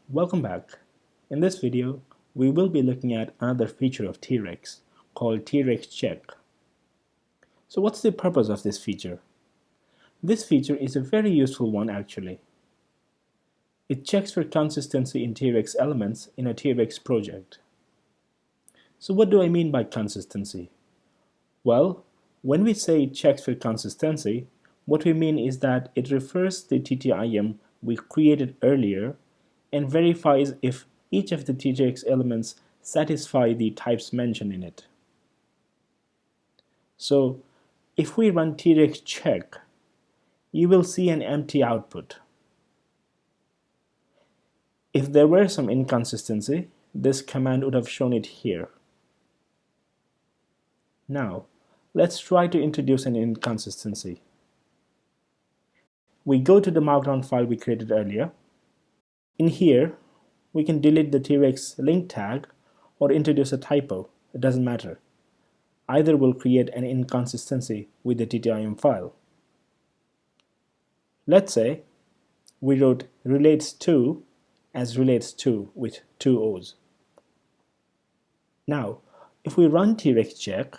Welcome back. In this video, we will be looking at another feature of T-Reqs called T-Reqs Check. So what's the purpose of this feature? This feature is a very useful one actually. It checks for consistency in T-Reqs elements in a T-Reqs project. So what do I mean by consistency? Well, when we say it checks for consistency, what we mean is that it refers the TTIM we created earlier and verifies if each of the T-Reqs elements satisfy the types mentioned in it. So if we run T-Reqs check, you will see an empty output. If there were some inconsistency, this command would have shown it here. Now, let's try to introduce an inconsistency. We go to the markdown file we created earlier. In here, we can delete the T-Reqs link tag or introduce a typo. It doesn't matter. Either will create an inconsistency with the TTIM file. Let's say we wrote relates to as relates to with two O's. Now, if we run T-Reqs check,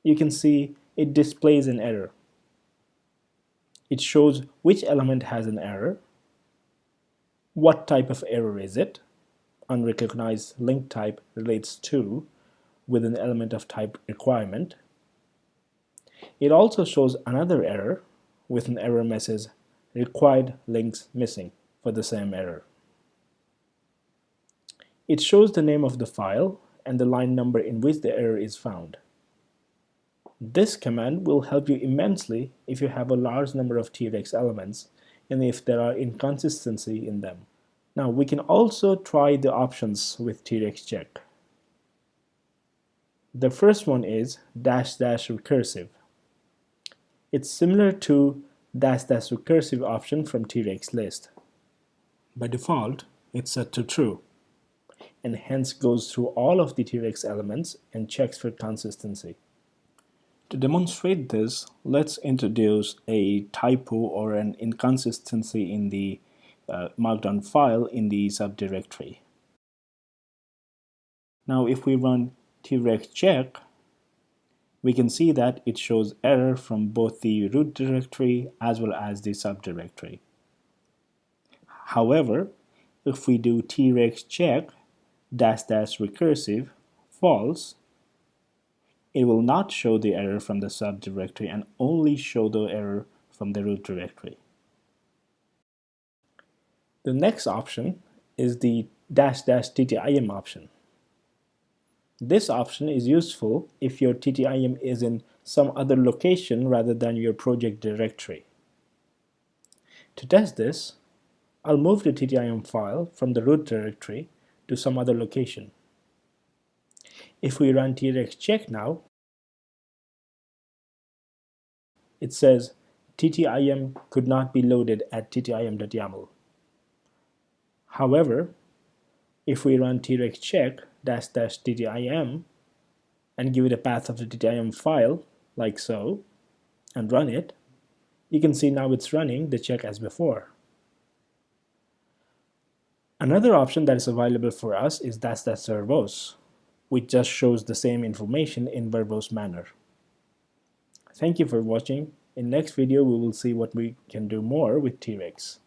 you can see it displays an error. It shows which element has an error, what type of error is it, unrecognized link type relates to with an element of type requirement. It also shows another error with an error message required links missing for the same error. It shows the name of the file and the line number in which the error is found. This command will help you immensely if you have a large number of T-Reqs elements and if there are inconsistency in them. Now we can also try the options with T-Reqs check. The first one is --recursive. It's similar to --recursive option from T-Reqs list. By default, it's set to true and hence goes through all of the T-Reqs elements and checks for consistency. To demonstrate this, let's introduce a typo or an inconsistency in the markdown file in the subdirectory. Now if we run T-Reqs check, we can see that it shows error from both the root directory as well as the subdirectory. However, if we do T-Reqs check --recursive false, it will not show the error from the subdirectory and only show the error from the root directory. The next option is the --TTIM option. This option is useful if your TTIM is in some other location rather than your project directory. To test this, I'll move the TTIM file from the root directory to some other location. If we run T-Reqs check now, it says TTIM could not be loaded at ttim.yaml. However, if we run T-Reqs check --TTIM and give it a path of the TTIM file, like so, and run it, you can see now it's running the check as before. Another option that is available for us is --verbose, which just shows the same information in verbose manner. Thank you for watching. In next video we will see what we can do more with T-Reqs.